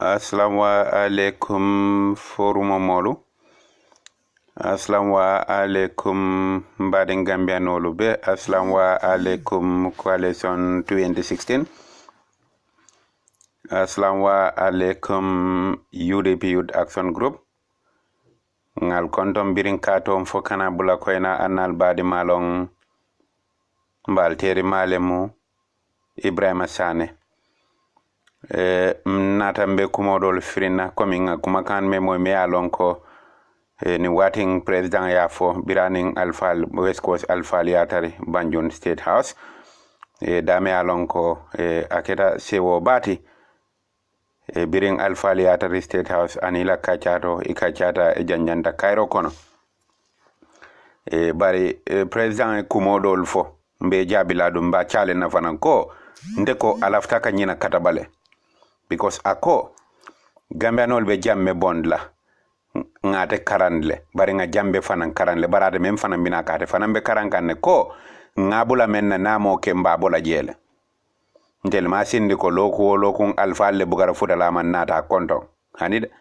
Assalamu alaikum forum molu. Assalamu alaikum mbaden Gambianolu be. Assalamu alaikum coalition 2016. Assalamu alaikum UDP Youth Action Group. Ngal kontom birin katom fokana bula koyna annal badi malong mbal teri malemu Ibrahima Sane. Natambe kumodol frina kominga kumakan memo me alonko ni wating president yafo biraning alfal West Coast alfal yatari Banjul State House dame alonko aketa sewo bati biring alfal yatari State House anila kachato ikachata janjanta Cairo kono bari president kumodol fo mbe jabiladu mba chale na fananko ndeko alaftaka nyina katabale because ako Gambianol be jamme bond la ngate karandle bari nga jambe fanan karandle barade mem fanan bina kate fanan be karankanne ko ngabula menna namo ke mbabola jele ndel ma sindi ko lokun alfalle bugara fudala man nata konton hanide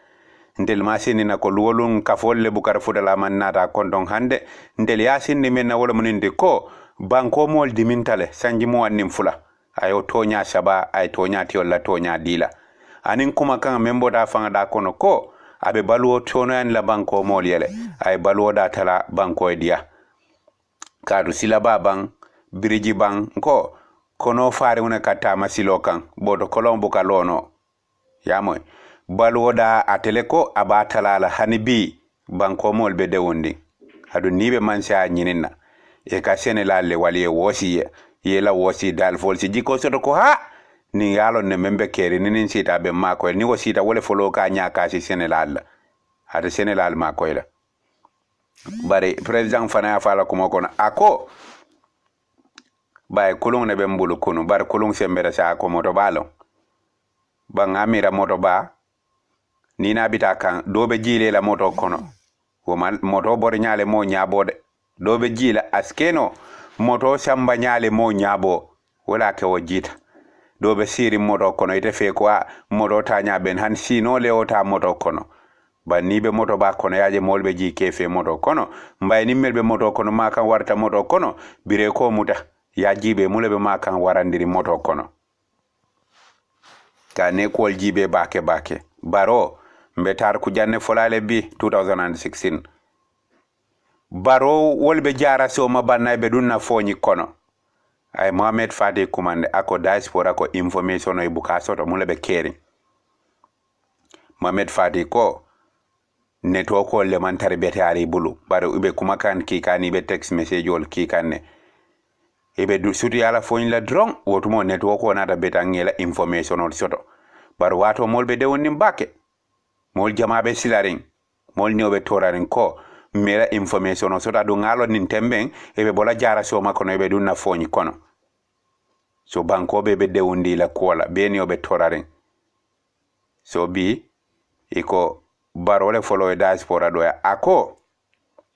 ndel ma sindi na ko luwolun kafolle bugara fudala man nata konton hande ndel ya sindi menna wala muninde ko banko mol dimintale sanji mo wannim fula ayo tonya shaba ay tonya tiolla tonya dila anin kuma kan membo da fanga da kono ko abe baluwo tono yan la banko mol yele ay baluwo da tala banko dia kadu sila babang biriji bang ko kono fare una kata masilo kan bodo kolombo kalono yamoy baluwo da atele ko abatala la hanibi banko mol be dewondi adu nibe mansa nyininna e ka senela le wali wosi yela wosi dal folsi jiko soto ko ha ni yalo ne membe keri ni sita be mako ni wo sita wole folo ka nya ka si senelal hada senelal mako la bare president fana fala ko mako ako bay kulung ne be mbulu kunu bare kulung sembere sa ko moto balo ba ngamira moto ba ni na bita kan dobe jile la moto kono wo moto bor nyaale mo nyabode dobe jila askeno moto samba nyale mo nyabo wala ke wajita dobe siri moto kono ite fe kwa moto ta nyaben han sino le ota moto kono ba nibe moto ba kono yaje molbe ji kefe moto kono mbay nimmelbe moto kono makan warta moto kono bire ko muta ya jibe mulebe makan warandiri moto kono ka ne ko jibe bake baro mbetar ku janne folale bi 2016 baro wolbe jara so mabanna be dunna foñi kono ay Mohamed Fati Kumande ako diaspora ko information e buka soto mulebe keri Mohamed Fati ko network le man tarbete ari bulu bare ube kuma kan ki kani be text message ol ki kanne ebe du suti yala foñi la drong wotumo network ko nata betangela information ol soto bare wato molbe de wonni mbake mol jamabe silaring mol nyobe toraring ko mera information so da do ngalo nin temben ebe bola jara so makono ebe dunna foñi kono so banko be dewundi la kola beni obe toraren so bi iko barole follow diaspora do ya ako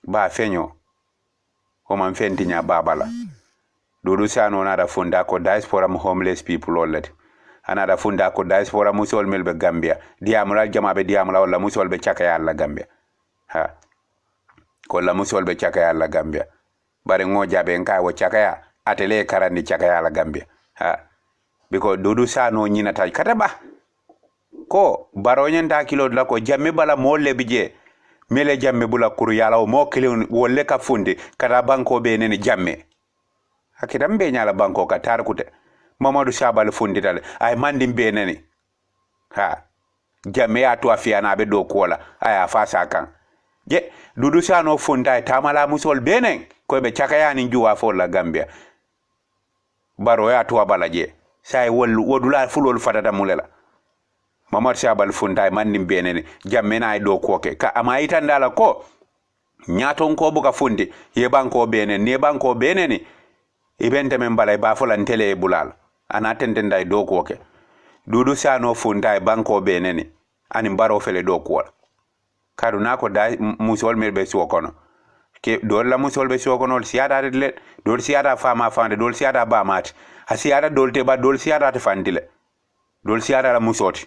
ba feño o man fenti nya babala dudu sano na da funda ko diaspora mo homeless people ollet ana da funda ko diaspora musol melbe Gambia diamula jamabe diamula wala musol be chaka yalla Gambia ha ko la musol be chaka yalla Gambia bare ngo jabe nka wo chaka ya atele karandi chaka yalla Gambia ha biko dudu sano nyina tay kataba ko baronyen ta kilo la ko jamme bala molle bije mele jamme bula kuru yala o mo kile wolle ka funde kata banko be nene jamme hakidam be nyala banko ka tarkute Mamadou Sabal fundi dal ay mandi be nene ha jamme ya to afia na be do kola aya fasa kan je dudu sano funda tamala musol benen ko be chakayani juwa fo la Gambia baro ya to balaje sai wodula fulol fatata mulela Mamad Sabal funda mandi benene jamme na do koke ka amaita ndala ko nyaton ko buka fundi ye banko benen ne banko benene ibente men balay ba folan tele bulal ana tendenda do koke dudu sano funda banko benene ani baro fele do kola kadu nako da musol melbe sokono ke dol la musol be sokono siada le dol siada fama fande dol siada ba mat ha siada dol te ba dol siada te fandile dol siada la musoti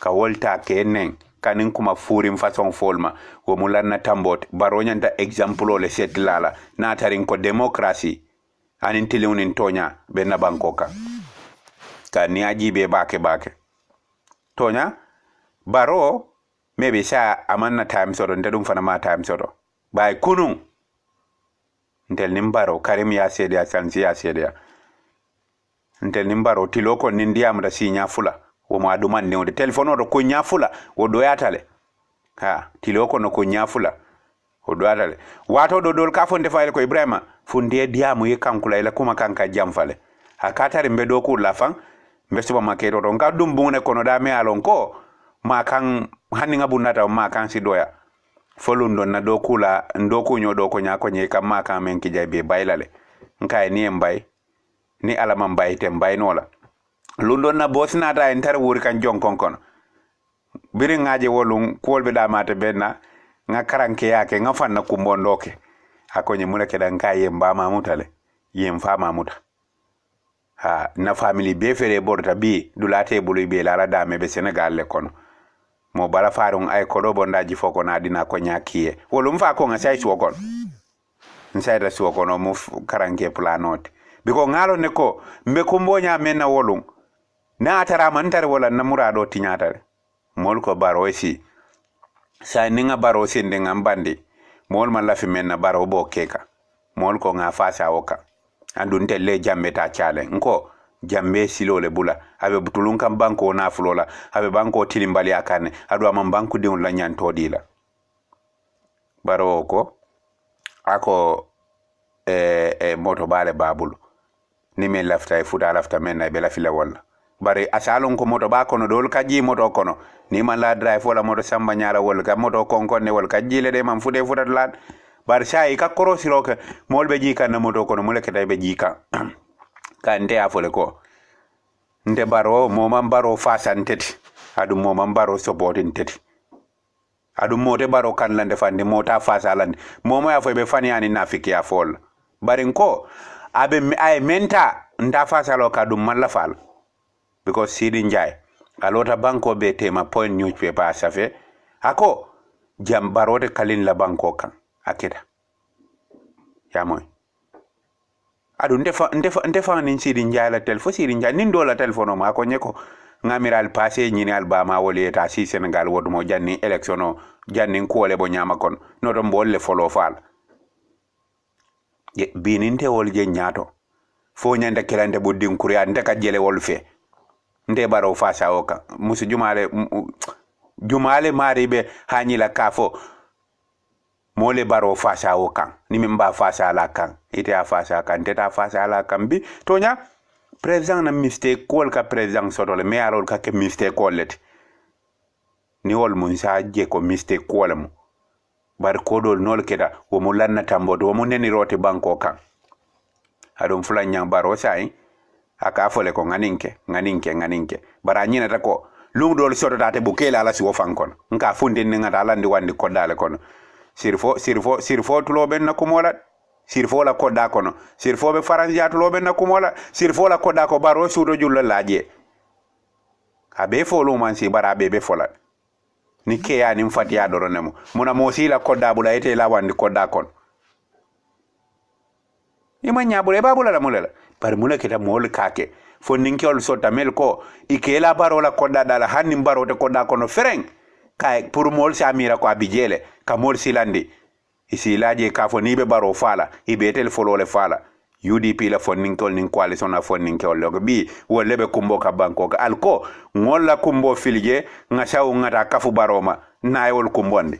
ka wolta ke nen kanin kuma furin façon folma wo mulanna tambot baro nyanta exemple ole set lala na tarin ko démocratie anin tiliunin tonya be na bankoka ka ni ajibe bake tonya baro maybe sa amanna time sodo ndedum fana ma time sodo bay kunun ntel nimbaro karim ya sede ya sansi ya sede ya ntel nimbaro tiloko nindiam da sinya fula wo ma duman ne o telephone do ko nyafula wo do yatale ha tiloko no ko nyafula o do yatale wato do dol ka fonde fayle ko ibrahima funde diamu ye kankula ila kuma kanka jamfale akatare mbedo ku lafan mbeso ma kedo do ngadum bune kono da me alon ko ma kan hanni ngabunata ma kan sidoya folundo na do kula ndoku nyodo ko nyako nye kam ma kan men kijay be baylale nkai ni mbay ni alama mbay te mbay nola lundon na bosna ta enter wuri kan jonkon kono biri ngaje wolum kolbe da mata benna nga karanke yake nga fanna kumbondoke akonye muna kedan kaye mba mamutale yem fa mamuta ha na family be fere borta bi dulate bulu be la dame be Senegal le kono mo bala farung ay ko bondaji foko na dina ko nyakiye wolum fa ko nga say suokon nsayda suokono mo karanke planote biko ngalo ne ko mbe ko mbonya menna wolum na atara mantare wala na murado tinyatare mol ko baro si sa ninga baro si ndenga mbandi mol malafi menna baro bo keka mol ko nga fasa woka andun telle jambe ta chale nko jambe silole bula abe butulun kan banko na fulola abe banko tilimbali akane adu am banko de la nyanto dila baro ko ako moto bale babulu ni me lafta e futa lafta men na be la fila wala bari asalon ko moto ba kono dol kaji moto kono ni man la drive wala moto samba nyaara wala ka moto konkon ne wala kaji le de man fude futa lad bar sai ka korosi roke molbe jika na moto kono mule kete be jika ka nte afole ko nte baro momam baro fasan teti adu momam baro supportin teti adu mote baro kan lande fande mota fasa lande momo ya fo be fani ani nafiki ya fol barin ko abe ay menta nda fasa lo ka dum malla fal because Sidi Njai alota banko be tema point newspaper asafe ako jam barote kalin la banko kan akeda ya moy adu ndefa nin Sidi Njai la tel fo Sidi Njai nin do la telefono ma ko nyeko ngamiral passé nyini albama wole ta si Senegal wodumo janni electiono janni ko le bo nyama kon no do mbolle folo fal bininte wol je nyato fo nyanda kelande buddin kuriya ndeka jele wol fe nde baro fasa oka musu jumale maribe hanyila kafo mole baro fasa oka ni mimba fasa la kan ite a fasa kan teta fasa la kan bi tonya president na mistake kol ka president sotole me arol ka ke mistake kolet ni wol mun sa je ko mistake kolem bar kodol nol keda wo mulanna tambodo wo muneni rote banko kan adum fulanya baro sai aka fole ko nganinke bara nyina ta ko lung dol soto tate bukela ala si wo fankon nka funde ni ngata landi wandi kodale kono sirfo tulo ben na kumola sirfo la kodda kono sirfo be faranja tulo ben na kumola sirfo la kodda ko baro sudo julla laje abe folo man si bara be fola ni ke ya ni mfati ya doro nemo muna mosila kodda bula ite la wandi kodda kono ima nyabule babula la mulela par mula kita mol kake fo ninki ol sota mel ko ikela barola kodda dala hanni barote kodda kono fereng kay pour mol samira ko abijele ka mol silandi isi laje ka fo nibe baro fala ibe tel folole fala UDP la fo ninki ol nin coalition na fo ninki ol logo bi wolle be kumbo ka banko ka alko ngolla kumbo filje ngasaw ngata kafu baroma nayol kumbonde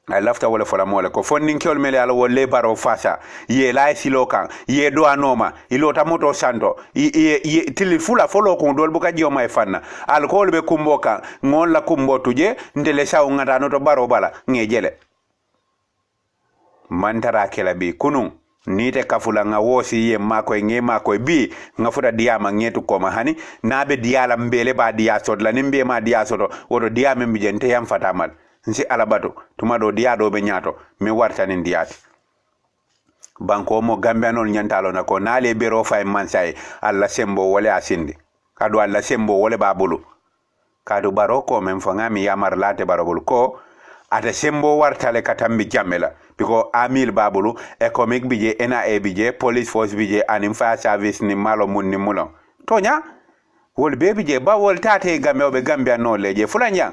I lafta wala fola mole ko fondin kol mele ala wolle baro fasa ye la silokan ye do anoma ilota moto santo ye tili fula folo ko dol buka joma e fanna alcool be kumboka ngol la kumbo tuje ndele saw ngata no to baro bala ngejele mantara kela bi kunu nite kafula nga wosi ye mako nge mako bi nga futa diama ngetu koma hani nabe diala mbele ba dia sodla nimbe ma dia soto wodo diame mbijente yam fatamal nsi alabato tumado diado be nyato mi wartani ndiati banko mo gambianol nyantalo na ko nale bero fay mansay alla sembo wala asindi kadu alla sembo wala babulu kadu baroko men fangami yamar late barobul ko ata sembo wartale katambi jamela biko amil babulu economic bije NIA bije police force bije anim fire service ni malo mun ni mulon tonya wol be bije ba wol tate gambe be gambia no leje fulanya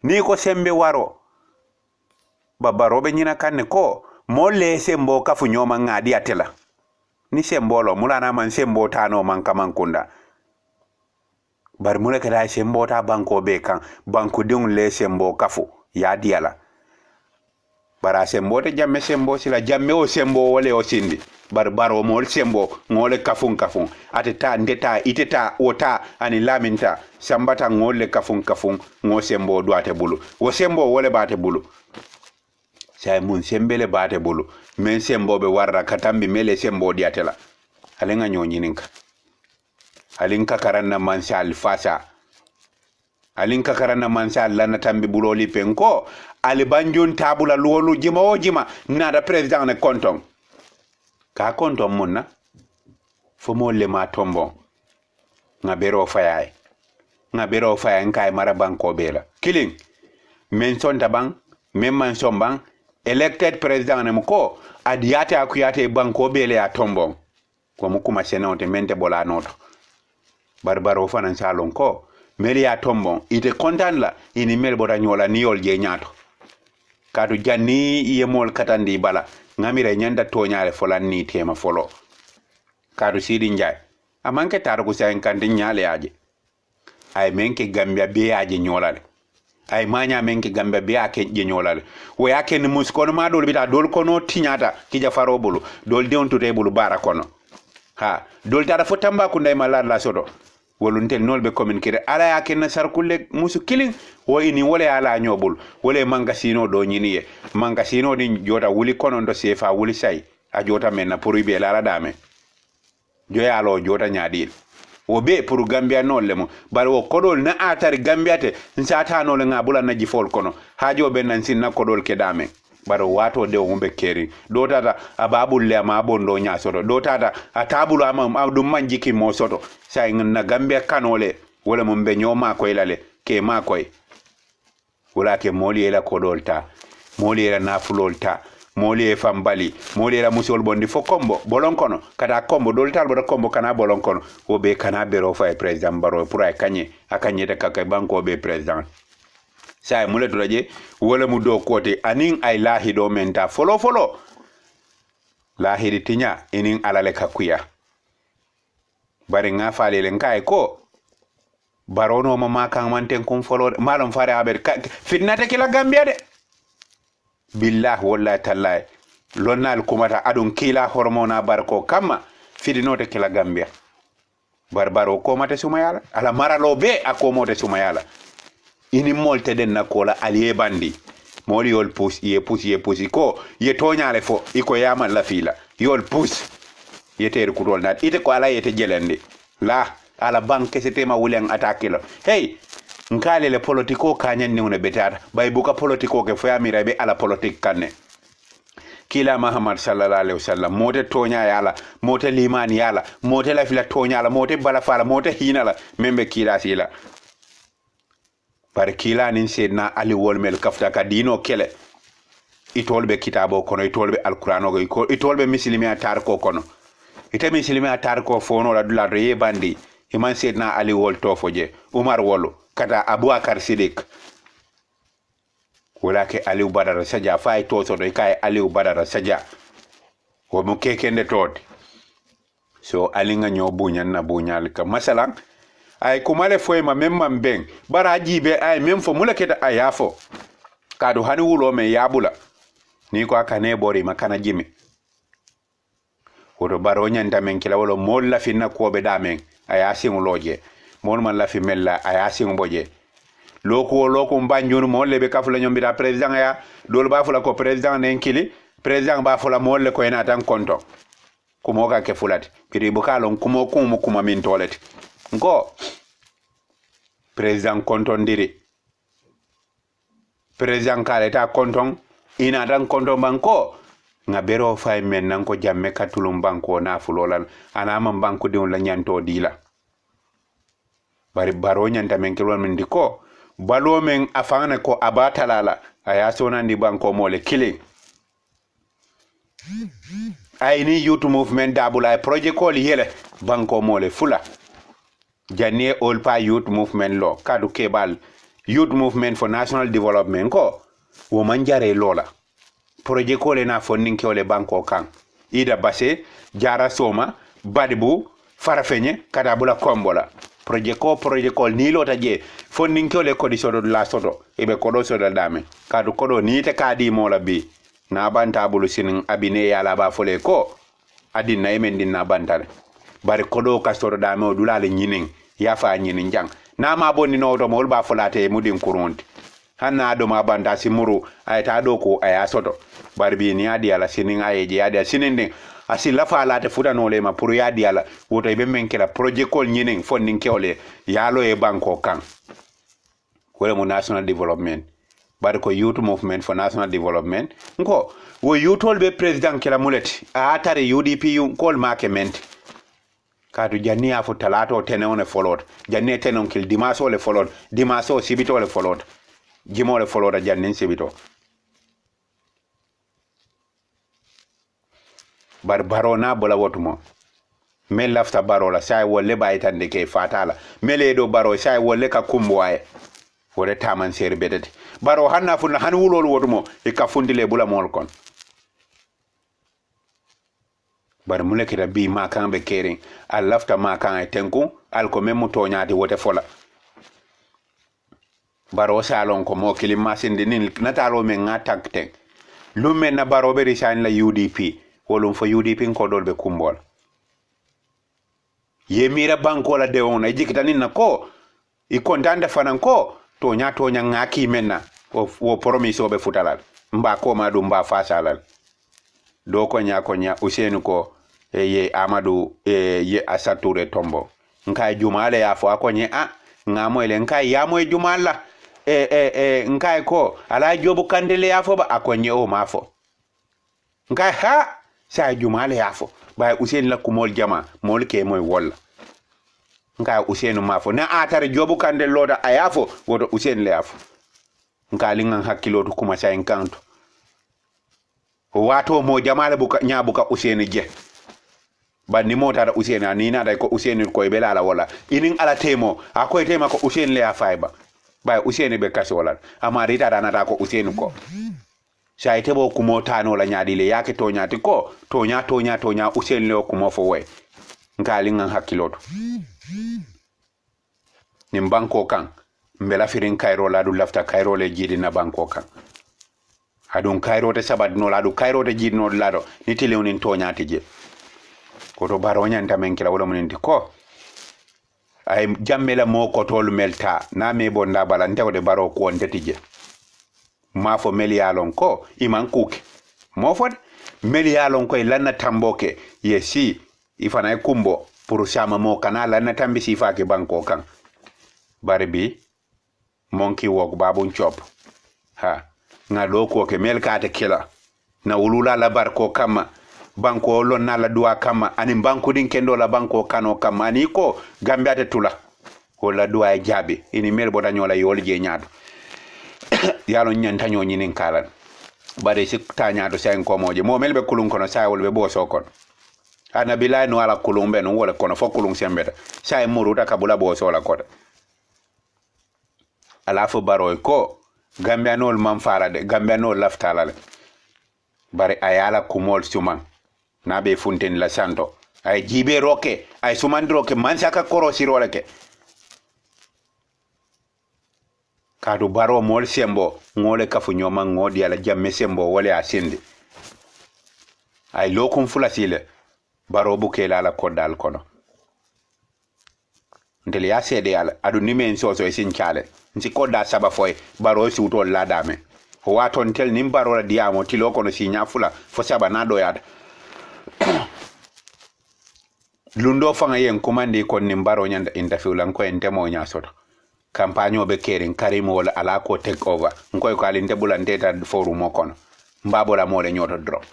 ni ko sembe waro babarobe nyina kanne ko molle sembo kafu nyoma ngadi atela ni sembo lo mulana man sembo tano man kamankunda bar mule kada sembo ta banko be kan banku dun le sembo kafu ya diala bara sembo te jamme sembo sila jamme o sembo wole o sindi bar baro mol sembo ngole kafun ateta ndeta iteta ota ani laminta sambata ngole kafun ngo sembo doate bulu wo sembo wole bate bulu say mun sembele bate bulu men sembo be warra katambi mele sembo diatela alenga nyonyininka alinka karanna mansal fasa alinka karanna mansal lana tambi buloli penko ali banjun tabula luolu jima o jima nada president ne konton ka konton munna fo mo le ma tombo ngabero fayay nkay mara banko bela killing men sonta bang men man sombang elected president ne ko adiyate akuyate banko bele ya tombo ko mukuma senonte mente bola noto barbaro fanan salon ko meli ya tombo ite kontan la ini mel bota nyola niol je nyato kadu janni yemol katandi bala ngamire nyanda toñale folan ni tema folo kadu sidi njay amanke tarugo sen kandi nyale yaje ay menke gambia be yaje nyolale ay manya menke gambia be ake je nyolale wo yake ni muskono ma dol bita dol kono tinyata kija faro bulu dol deon to tebulu bara kono ha dol tara fotamba ku nday malad la soto woluntel nolbe communiquer ala yake na sarkulle musu killing wo ini wole ala nyobul wole mangasino do nyiniye mangasino din jota wuli kono ndo sefa wuli sai a jota men na pour ibe la dame joya lo jota nyaadil wo be pour gambia no lemo bal wo kodol na atari gambia te nsata no le ngabula na jifol kono hajo ben nan sin na kodol ke dame baro wato de wumbe keri do tata ababul le ma bondo nya soto do tata atabulu ama dum manjiki mo soto sai na gambia kanole wala mo be nyoma ko ilale ke ma koy wala ke moli ela kodolta moli ela nafulolta moli e fambali moli ela musol bondi fo kombo bolon kono kada kombo doltal bodo kombo kana bolon kono o be kana bero fa president baro pour ay kanye akanye de kakay banko be president sai mule dulaje wala mu do kote anin ay lahi do menta folo lahiri tinya inin alale kakuya bari nga fale len kay ko barono mama kan manten kum folo malum fare aber fitnata kila gambia de billah wallahi tallahi lonnal kumata adun kila hormona barko kama fidinote kila gambia barbaro ko mate sumayala ala maralo be akomote sumayala ini molte den nakola aliye bandi moli yol pus ye pus ko ye toñale fo iko yama la fila yol pus yeter kurol nat ite ko ala yete jelende la ala banque c'était ma wulen attaquer lo hey nkale le politiko kanyen ni une betata bay buka politiko ke fo yamira be ala politique kanne kila Muhammad sallallahu alaihi wasallam mote tonya yala mote limani yala mote la fila tonya la mote bala fala mote hinala membe kila sila par kila nin sedna ali wolmel kafta ka dino kele itolbe kitabo kono itolbe alqur'ano go itolbe muslimi atar ko kono ite muslimi atar ko fono la dula re bandi iman sedna ali wol tofoje umar wolo kata abubakar sidik wala ke ali badara saja fay to so do kay ali badara saja wo mo kekende tod so ali nga nyo bunyan na bunyal ka masalan ay kumale foy ma memman ben bara jibe ay mem fo mulaketa ayafo kadu hani wulo me yabula ni ko akane bori makana jimi wodo baro nyanda men kila wolo mol la finna ko be damen ayasi nguloje mol man la fi mella ayasi ngboje loko mbanjunu mol le be kafula nyombira president ya dol ba fula ko president ne nkili president ba fula mol le ko ena tan konto kumo ka ke fulati piri bukalon kumo kuma min tolet ngo president konton diri president kale ta konton ina dan konton banko ngabero fay men nan ko jamme katulum banko na fulolal anama banko de la nyanto dila bari baro nyanta men kelon min diko balo men afana ko abatalala aya sonandi banko mole killing ay ni youth movement dabula project ko yele banko mole fula janne all pa youth movement lo kadu kebal youth movement for national development ko wo manjare lola project ko le na funding ko le banko kan ida base jara soma badibu farafenye kada bula kombola project ko ni lota je funding ko le ko di sodo la sodo ibe ko do sodo dame kadu ko do ni te kadi mola bi na banta bulu sinin abine yala ba fole ko adin na yemen din na bantale bari ko do ka sodo dame o dulale nyinin ya fa nyinin jang na ma bonni no do mol ba folate mudin kurunti hanna do ma banda simuru ay ta do ko aya sodo bari bi ni adi ala sinin ay je adi sinin din asi la fa la te fuda no le ma pour ya di ala woto be men kala project ko nyinin funding kewle yalo e banko kan ko mo national development bari ko youth movement for national development ngo wo youthol be president kala muleti a atare UDP kol makement kadu janni afu talato tenone folot janni tenon kil dimaso le folot dimaso sibito le folot jimo le folot janni sibito baro na bola wotumo mel lafta baro la sai wolle baytande ke fatala mele do baro sai wolle ka kumboye wore taman ser bedete baro hanna funna han wulol wotumo e ka fundile bula mol kon bar mulekita bi ma kan be kering al lafta ma kan ay tenku al ko mem to nyaati wote fola baro salon ko mo kilim masinde nin natalo men ngatak tek lumen na baro be risan la UDP wolum fo UDP ko dolbe kumbol yemira banko la de on jikita nin na ko i kontanda fanan ko to nya ngaki menna wo promiso be futalal mba ko madu mba fasalal do ko nya usenu ko ye Amadou ye Asature Tombo nkai jumale ya fo akonye ngamo ile nkai ya mo jumala nkai ko ala jobu kandele ya fo ba akonye o mafo nkai ha sa jumale ya fo ba usen la kumol jama mol ke moy walla nkai usenu mafo na atare jobu kandele loda ayafo wodo usen le afo nkai lingan hakilo to kuma sa enkanto wato mo jamale buka nyabuka usenu je bandi mota da useni ni na da ko useni ko be la wala inin ala temo akoy tema ko useni le afaiba bay useni be kaso wala ama rita da na da ko useni ko sai tebo ku mota no la nyaadi le yake to nyaati ko to nya useni le ko mo fo we ngali ngan hakiloto ni banko kan mbela firin Cairo la du lafta Cairo le jidi na banko kan adun Cairo te sabad no la du Cairo te jidi no la do ni tele onin to nyaati je ko to baro nyanta men kila wala mun ko ay jammela mo ko tol melta na me bonda bala ndewde baro ko ndetije ma fo melialon ko iman kuke mo fod melialon ko lanna tamboke yesi ifana kumbo pour sama mo kana lanna tambi sifa ke banko kan barbi monkey walk babun chop ha ngado ko ke melkate kila na ulula la barko kama banko lon na la dua kama ani banko din kendo la banko kano kama ani ko gambe ate tula ko la dua e jabe ini mel boda nyola yol je nyaado yalo nyanta nyo nyinin kalan bare sik ta nyaado sen ko moje mo melbe kulun kono say wolbe bo so kon ana bilay no ala kulun be no wala kono fo kulun sembeta say muruta kabula bo so la koda ala fo baro ko gambe anol man farade gambe anol laftalale bare ayala kumol suman na be funten la santo ay jibe roke ay sumandro ke mansaka koro sirole ke kadu baro mol sembo ngole kafu nyoma ngodi ala jamme sembo wole asinde ay lokum fulasile baro buke la kodal kono ndele ya sede ala adu nimen soso e sinchale nsi koda saba foy baro si utol la dame ho waton tel nim baro la diamo tilo kono si nyafula fo saba na do yada lundo fanga yen commande kon nim baro nyanda interview lan ko en temo nya soto campagne be kering karimo wala ala ko take over ngoy ko alinde bulante ta forum mo kono mbabo la mo le nyoto drop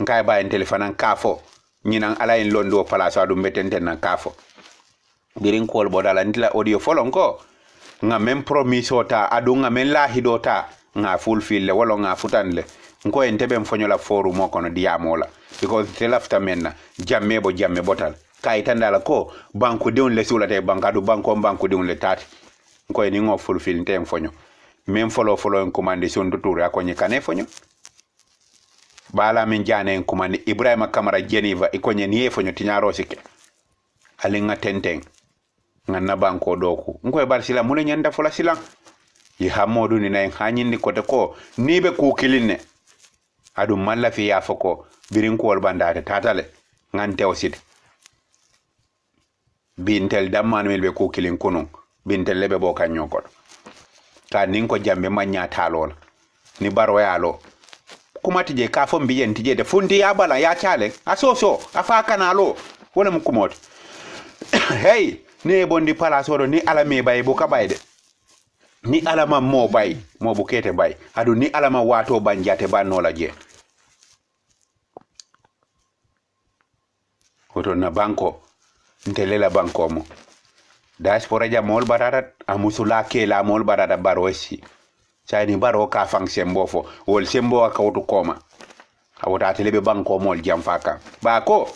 nkay ba en telephone an kafo nyinan ala en londo place adu metente nan kafo birin kol bodala ndila audio folon ko nga men promiso ta adu nga men lahido ta nga fulfill le wala nga futanle nko entebe mfonyo la foru mo kono diamola because te lafta menna jamme botal kay tandala ko banku diun le sula te bankadu banku diun le tati nko ni ngo fulfill te mfonyo men follow en commande son tutura ko nyikane fonyo bala men jane en commande Ibrahima Kamara Geneva ikonye ni fonyo tinyaro sike alinga tenteng nganna banko doku nko bar sila mune nyanda fola sila yi hamodu ni nay hanyindi kote ko nibe ku kilinne adu malla fi ya foko birin ko bandade tatale ngante osit bintel damman melbe ku kilin kunu bintel lebe bo kanyo ko ka nin ko jambe manya talol ni baro yalo kuma tije ka fo mbiyen tije de fundi ya bala ya chale asoso afaka nalo wala mu kumot hey ne bondi pala soro ni alame bay bu ka bayde ni alama mo bay mo bu kete bay adu ni alama wato banjate bannola je hoto na banko ntelela banko mo diaspora ja mol bararat amusula ke la mol barada barosi sayni baro ka fang sembo wol sembo ka wutu koma awota telebe banko mol jam faka ba ko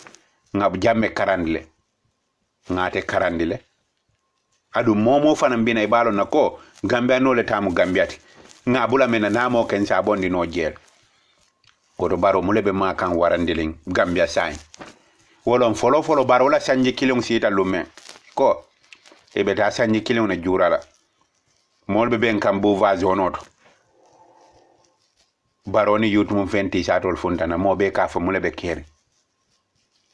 ngab jamme karandle ngate karandile adu momo fanam bina ibalo nako gambia no le tamu gambiati ngabula mena namo ken sabondi no jel ko to baro mulebe ma kan warandiling gambia sain wolon folo baro la sanji kilon sita lume ko ebe ta sanji kilon na jurala molbe ben kam bu vazonoto baroni yut mum fenti satol funtana mobe ka fa mulebe kere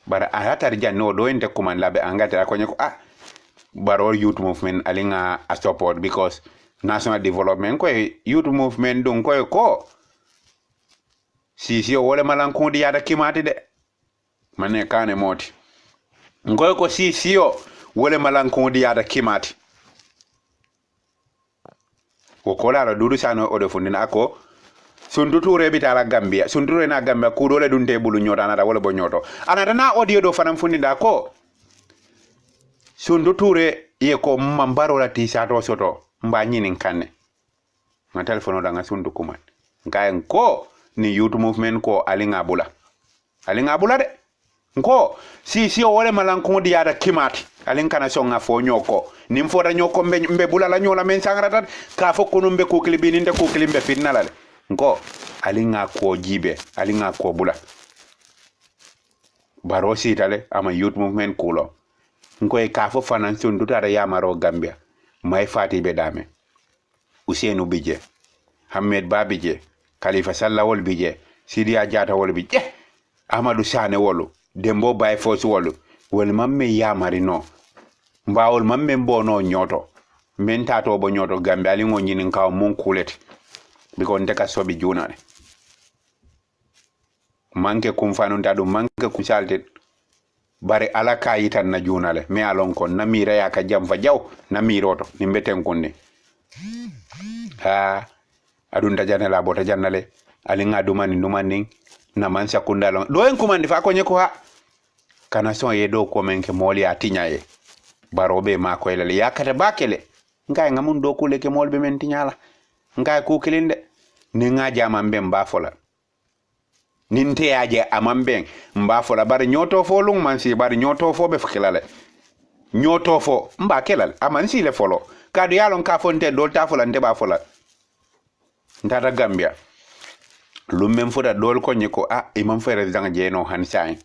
bara ayatar janno do ente kuman labe angata ko nyako baro youth movement alinga a support because national development ko youth movement dun ko si wole malankon di yada kimati de mane kane moti ngoy ko si wole malankon di yada kimati ko kola la dudu sano o de fundina ako sunduture bitala Gambia sunduture na Gambia ku dole dun te bulu nyota na wala bo nyoto anata na audio do fanam fundinda ko sunduture ye ko mambaro la tisato soto mba nyinin kanne ma telefono da nga sundu kuman ngayen ko ni youth movement ko alinga bula de nko si o wole malankon di yada kimati alin kana songa fo nyoko nim fo da nyoko mbe bula la nyola men sangrata ka fo ko numbe ko klibi ninde ko klimbe finnala nko alinga ko jibe alinga ko bula baro sitale ama youth movement kulo nko e ka fo fanan sun dutara yamaro Gambia may fati be dame Ousseynou Bidje Ahmed Babije Khalifa Sallah wol bije Sidia Jata wol bije Amadou Sane wolu Dembo Baye Fosu wolu wol mamme yamari no mbawol mamme mbono nyoto men tato bo nyoto Gambia ali ngo nyinin kaw mon kuleti biko ndeka sobi junale manke kumfanu ndadu manke kusalte bare ala kayitan na junale me alon kon na mira ya ka jamfa jaw na miroto ni mbeten konne adun tajane la bota janale ali nga dumani numani na man sakunda lon do en kumandi fa ko nyeko kana son ye do ko menke moli atinya ye barobe ma ko ele yakata bakele ngay ngamun do kule ke molbe men tinyala ngay ku kilinde ni nga jama mbem ba fola ninte yaje amamben mba fola bar nyoto fo lung man si bar nyoto fo be fikilale nyoto fo mba kelal aman si le folo kadu yalon ka fonte dol ta fola nte ba fola ndata Gambia lumem foda dol ko nyiko imam fere zanga jeno hansain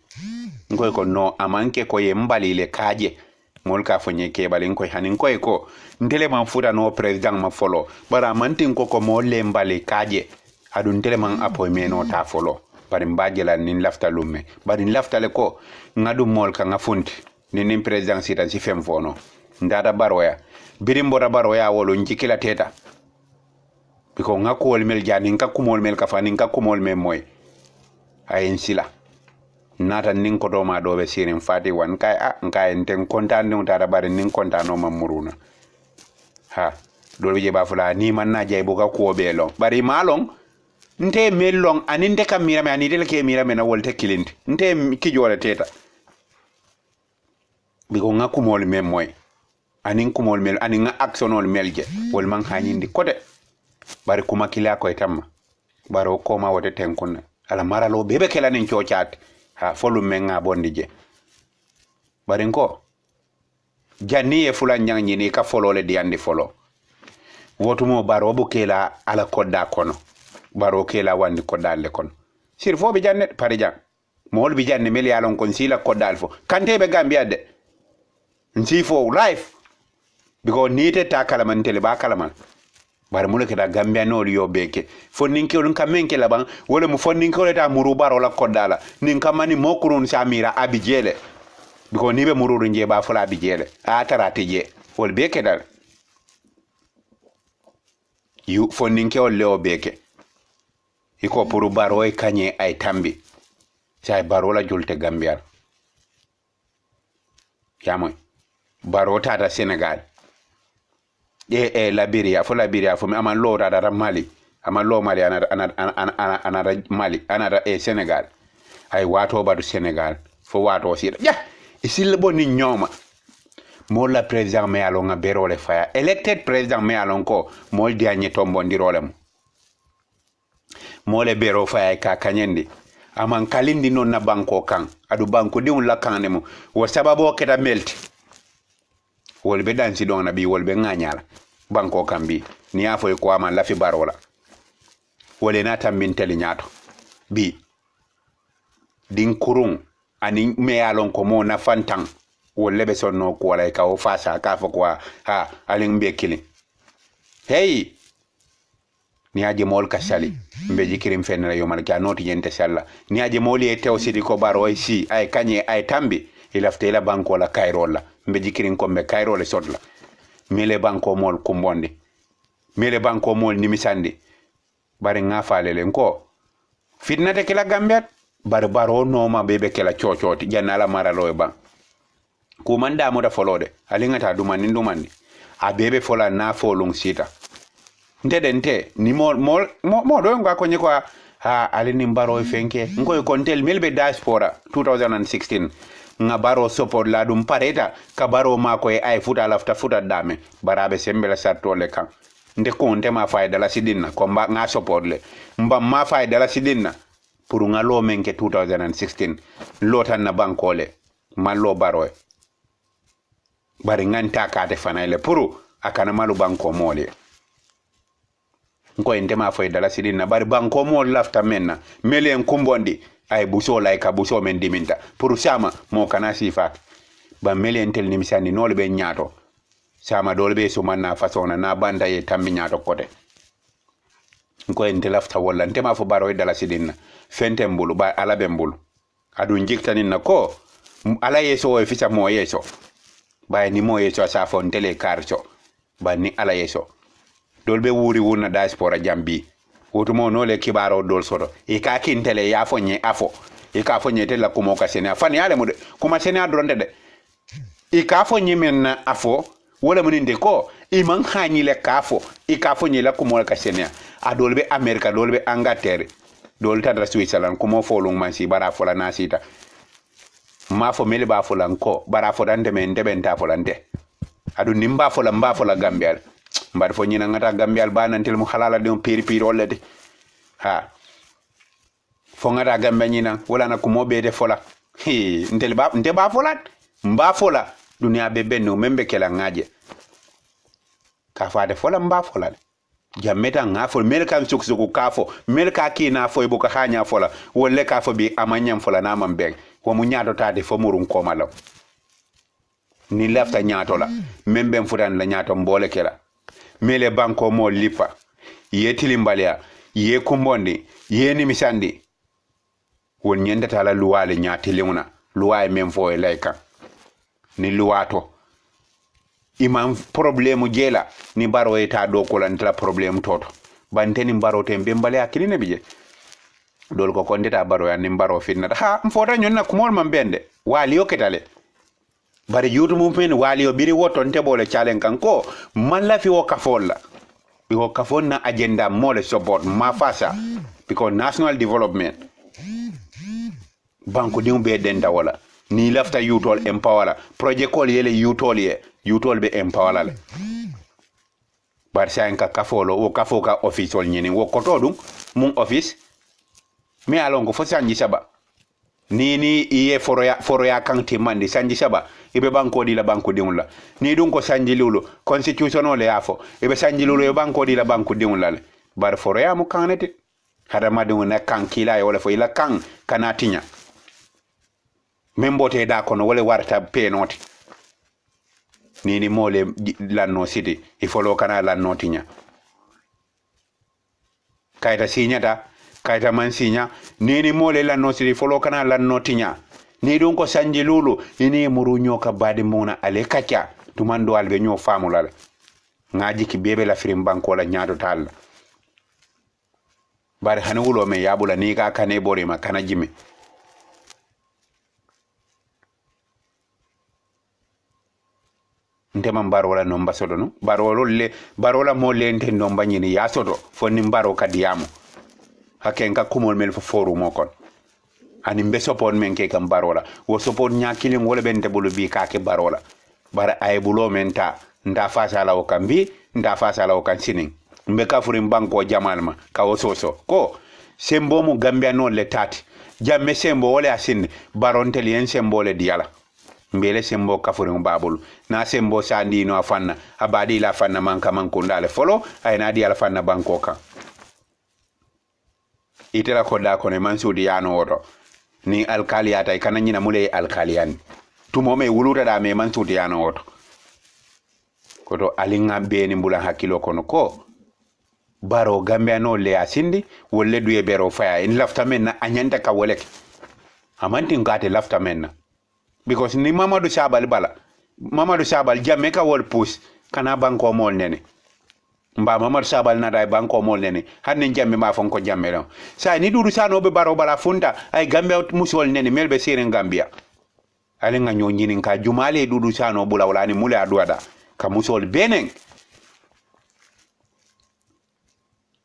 ngoy ko no amanke ko ye mbalile kaje mol ka fonye ke balin ko hanin ko ndele man fuda no president ma folo bara mantin ko mo le mbali kaje adun ndele man appointment no ta folo bari mbajela nin lafta lumme bari lafta le ko ngadu mol ka ngafunti nin president sita si fem fono ndada baroya birimbora baroya wolo njikila teta biko ngakol mel jani ngakumol mel ka fani ngakumol mel moy ayen sila nata nin ko do ma do be sirin fati wan kay nkay enten kontan ni tada bari nin kontano mamuruna do be ba fula ni man na jay bu ka ko be long bari malong nte melong aninde kamira me anide ke mira me na wolte kilindi nte kijole teta biko ngakumol mem moy anin kumol mel anin actionol melje wol man hanyindi kote bari kuma kila ko etamma baro koma wote tenkunna ala maralo bebe kela nin ciocat ha folu menga bondije bari ko janni e fulan nyangni ni ka folole di andi folo wotumo baro bu kela ala kodda kono baro kela wandi kodda le kono sir fo be janne pare jang mol bi janne mel yalon kon sila kodda fo kante be gambia de nsi fo life biko nite ta kalaman tele ba kalaman bar mule ke da gambia no yo beke fonninke olun kamenke laban wala mu fonninke ole ta muru baro la kodala nin kamani mokurun samira abijele biko nibe mururu nje ba fula abijele a tarate je wol beke dal yu fonninke ole o beke iko puru baro e kanye ay tambi say baro la julte gambia yamoy baro ta da senegal Liberia fo Liberia fo ama lo da Mali ama lo Mali ana Mali ana Senegal ay wato badu Senegal fo wato sida ya isil boni nyoma mo la president me alonga berole faya elected president me alonko mo di anye tombo ndirole mo le bero faya ka kanyendi aman kalindi non na banko kan adu banko di un la kanemo wo sababo keta melti wol be dansi don na bi wol be nganyala banko kambi ni afo ko ama lafi barola wole na tambinteli nyato bi din kurun ani me alon ko mo na fantan wolle be sonno ko wala ka o fasa ka fo ko ha alin be kili hey ni aje mol kasali mbe jikirim fenna yo mal ka noti yente salla ni aje moli e tew sidi ko baro ay si ay kanye ay tambi ilafte la banko la kayrola mbe jikirin ko mbe kayrole sodla mele banko mol kumbonde mele banko mol nimisande bare ngafalele nko fitnate kila gambet bare baro no ma bebe kila chochoti janala maralo e ban ku manda mo da folode alingata dumani ndumani a bebe fola na folung sita ndedente ni mo do nga ko nyiko ha alini mbaro e fenke ngoy kontel melbe diaspora 2016 nga baro support la dum pareta ka baro mako e ay futa lafta futa dame barabe sembela sarto le kan nde konte ma fayda la sidinna ko nga support le mba ma fayda la sidinna pour nga lo menke 2016 lotan na bankole mallo baro e bari nganta ka de fanale pour akana malu banko mole ko ende ma fayda la sidinna bari banko mol lafta menna melen kumbondi ay buso lay ka buso men diminta pour sama mo kana sifa ba melen tel nimisani nol be nyaato sama dol be so manna fasona na banda ye tammi nyaato kote ko en lafta wala ntema fo baro dala sidinna fentembulu ba ala bembulu adu njiktanin na ko ala yeso e ficha mo yeso ba ni mo yeso sa fo ntele karcho ba ni ala yeso dol be wuri wona diaspora jambi wotumo no le kibaro dol soto e ka kintele ya fonye afo e ka fonye te la kumo ka sene afani ale mo de kuma sene adronde de e ka fonye men afo wala mun inde ko e man hanyi le kafo e ka fonye la kumo ka sene adol be america dol be angleterre dol tadra switzerland kumo folung man si bara fola nasita ma fo mele ba fola ko bara fo dande men de ben ta folante adu nimba fola mba fola gambia mbar fo nyina ngata gambial banantel mu halala de piri olede ha fo ngata gamba nyina wala na ko mobe de fola he ntel ba nte ba fola mba fola dunia be benno membe kala ngaje ka fa de fola mba fola jameta ngafo mel kam suksuku kafo mel ka kina fo ibuka hanya fola wolle ka fo bi amanyam fola na mambe wo mu nyaato tade fo murun ko malaw ni lafta nyaato la membe mfutan la nyaato mbole kala mele banko mo lipa ye tilimbalia ye kumbondi ye nimisandi won nyenda tala luwale nyaati lewna luwaye mem fo e layka ni luwato imam problème jela ni baro eta do ko lan tra problème toto banteni baro tembe mbale akini ne bije dol ko kondeta baro ya ni baro finna ha mfota nyonna kumol mambende wali oketale bari yutu mum fen wali o biri woton tebole chalen kanko malla fi wo kafolla bi wo kafonna agenda mole support ma fasa because national development banko dium be denda wala ni lafta yutol empowera project kol yele yutol ye yutol be empower le bar sa en ka kafolo o kafo ka office ol nyini wo koto dum mun office mi alon ko fo sanji saba ni iye foroya kanti mandi sanji saba ibe banko di la banko diunla ni dun ko sanji lulu constitutional le afo ibe sanji lulu e banko di la banko diunla le bar foroya mu kanete hada madu na kan kila e wala fo ila kan kanatinya membote da kono wala warta penoti ni mole lanno city ifolo kana lanno tinya kayta sinyata kayta man sinya ni mole lanno city ifolo kana lanno tinya ni don ko sanji lulu ini muru nyoka badi muna ale kacha tumando albe nyo famula ngaji ki bebe la firim banko la nyaado tal bare hanulo me yabula ni ka kane bore ma kana jimi ndema barola no mbasodo no barola mo lente no mbanyini ya sodo fonni mbaro kadiyamo hakenka kumol mel fo foru mo kon ani mbe sopon men ke kam barola wo sopon nyakilin wala bente bulu bi ka ke barola bara ay bulo menta nda fasala o kambi nda fasala o kansinin mbe kafurin banko jamalma ka wo soso ko sembo mu gambia non le tati jamme sembo wala asin barontel yen sembo le diala mbele sembo kafurin babul na sembo sandi no afanna abadi la fanna manka mankunda le folo ay na di ala fanna banko ka itela ko da ko ne mansudi yano woto ni alkaliyata kana nyina mule alkaliyan tumo me wuluta da me mansudi yano woto koto alinga be ni mbula hakilo kono ko baro gambia no le asindi wolle duye bero faya in lafta men na anyanta ka wolek amanti ngate lafta men na because ni Mamadou Sabal jamme ka wol push kana banko mol nene mba Mamadou Sabal na dai banko mol nene hanne jamme ma fon ko jamme no sa ni dudu sano be baro bala funta ay gambia musol nene melbe seren gambia ale nga nyonyini ka jumale dudu sano bula wala ni mule aduada ka musol benen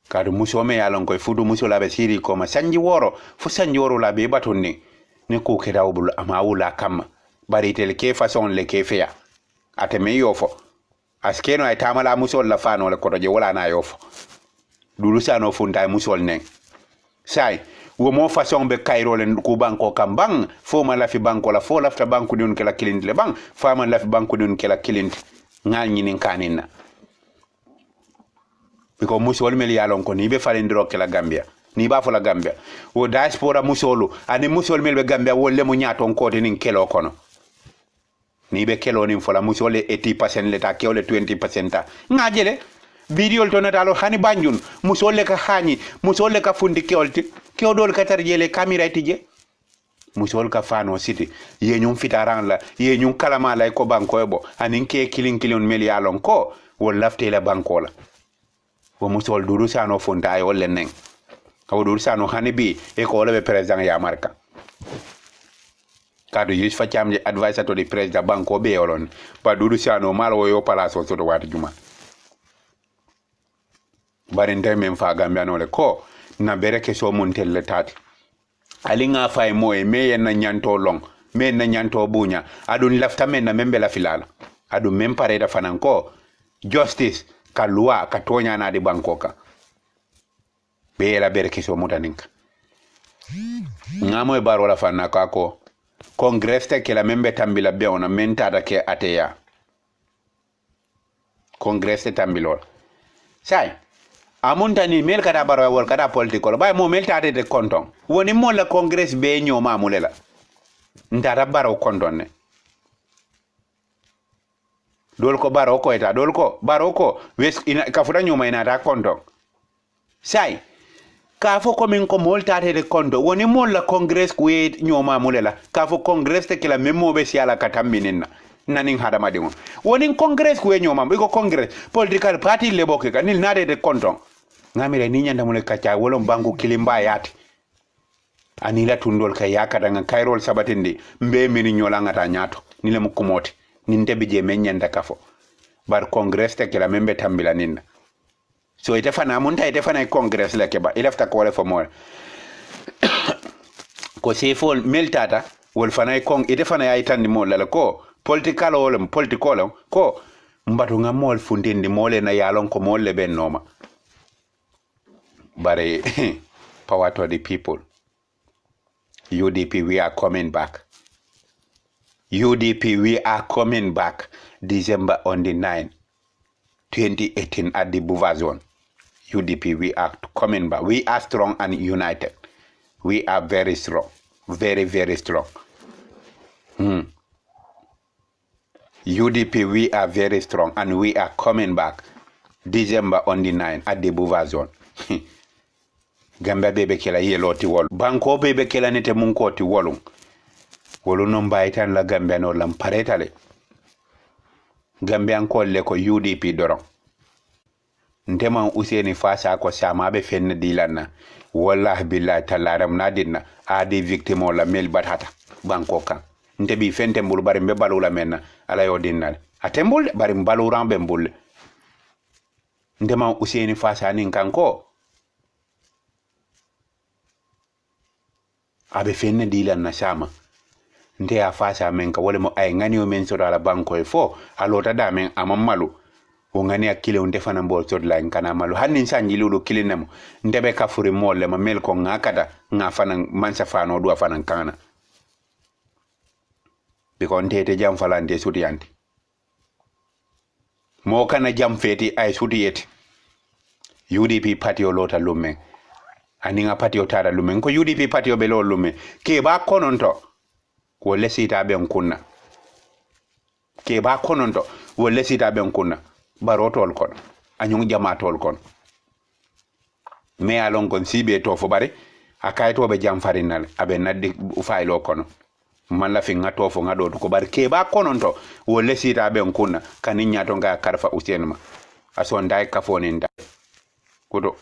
kadu musome yalon koy fudu musola be siri ko ma sanji woro fu sanji woro la be batonni ne ko ke dawbul ama wula kam bari tel ke façon le ke feya ate me yofo askeno ay tamala musol la fano le koto je wala na yofo dulu sano funta musol nen sai wo mo façon be kayro le ku banko kam bang fo ma la fi banko la fo lafta banko dun ke la kilindi le bang fa ma la fi banko dun ke la kilindi ngal nyini kanina biko musol mel yalon ko ni be falendiro ke la Gambia ni ba fola Gambia o diaspora musolu ani musol mel be Gambia wolle mo nyaton ko nin kelo kono ni be kelo nin fola musole 80% le ta kewle 20% ta ngajele video to natalo hani banjun musole ka hani musole ka fundi kewlti kewdol ka tarjele camera tije musol ka fano city ye nyum fitaran la ye nyum kalama lay ko banko ebo ani ke kilin mel yalon ko wol lafte la banko la wo musol duru sano fonta ay wolle nen kawdur sano hanibi e ko le president ya marka kadu yus fa chamje advisor to the president banko be olon pa duru sano malo yo palaso to wati juma barinde men fa gambia no le ko na bereke so montel le tat alinga fay moy me yen na nyanto long me na nyanto bunya adun lafta men na membe la filala adu mem pare da fananko justice ka loi ka tonya na di banko ka be la berke so mutaninka ngamo e baro la fanna kako congress te ke la membe tambila be ona menta da ke ateya congress te tambilo sai amunta ni mel kada baro wol kada political bay mo mel tade de konton woni mo la congress be nyoma mulela ndara baro konton ne dol ko baro ko eta dol ko baro ko wes ina ka fuda nyoma ina ta konton sai ka fo ko min ko moltate de kondo woni mol la congress ku yet nyoma mulela ka fo congress te kila memo be siala katamminina nanin hada madingo woni congress ku nyoma be ko congress political party le bokke kanil nade de kondo ngamire ni nyanda mule kacha wolon bangu kilimba yati anila tundol ka yakata nga kairol sabatindi mbe mini nyola ngata nyato nile mukumoti nintebi je menyanda kafo bar congress te kila membe tambila ninna so ite fana munta ite fana congress la keba ilafta ko wala fo mo ko sefol meltata wol fana ite fana ay tandi mo la ko political ko mbatu nga mol fundindi mole na yalon ko mole ben noma bare power to the people. UDP, we are coming back. UDP, we are coming back December on the 9th, 2018 at the Buva Zone. UDP, we are coming back. We are strong and united. We are very strong. Very, very strong. UDP, we are very strong and we are coming back December on the 9th at the Buva Zone. Gambia bebe kela yelo ti wol. Banko bebe kela nete munko ti wolung. Wolu no mbaitan la Gambia no lam paretale. Gambia ko le ko UDP doron. Ntema Useni Fasa ko sama be fenne dilanna. Wallahi billahi talaram na dinna adi victime la mel batata banko kan. Ntebi fente mbul bari mbe balula menna ala yo dinnal. Atembul bari mbalu rambe mbul. Ntema Useni Fasa nin kanko abe fenne dilan na sama nte ya fasa men ka wole mo ay ngani o men so dala banko e fo alota da men amammalu o ngani akile on defana mbol so la kana malu hanni sanji lulu kilinamo ndebe ka furi molle ma mel ko ngakada nga fanan mansa fano do fanan kana be ko ndete jam falande sudiyante mo kana jam feti ay sudiyete UDP party o lota lumen aninga patio tada lumen ko UDP patio belo lumen ke ba kononto wo lesita ben kunna ke ba kononto wo lesita ben kunna barotol kon anyung jamatol kon me alon kon sibe to fo bare akay to be jam farinal abe naddi faylo kono man la fi ngato fo ngado ko bare ke ba kononto wo lesita ben kunna kanin nyato nga karfa usenma aso ndai kafoni ndai kudo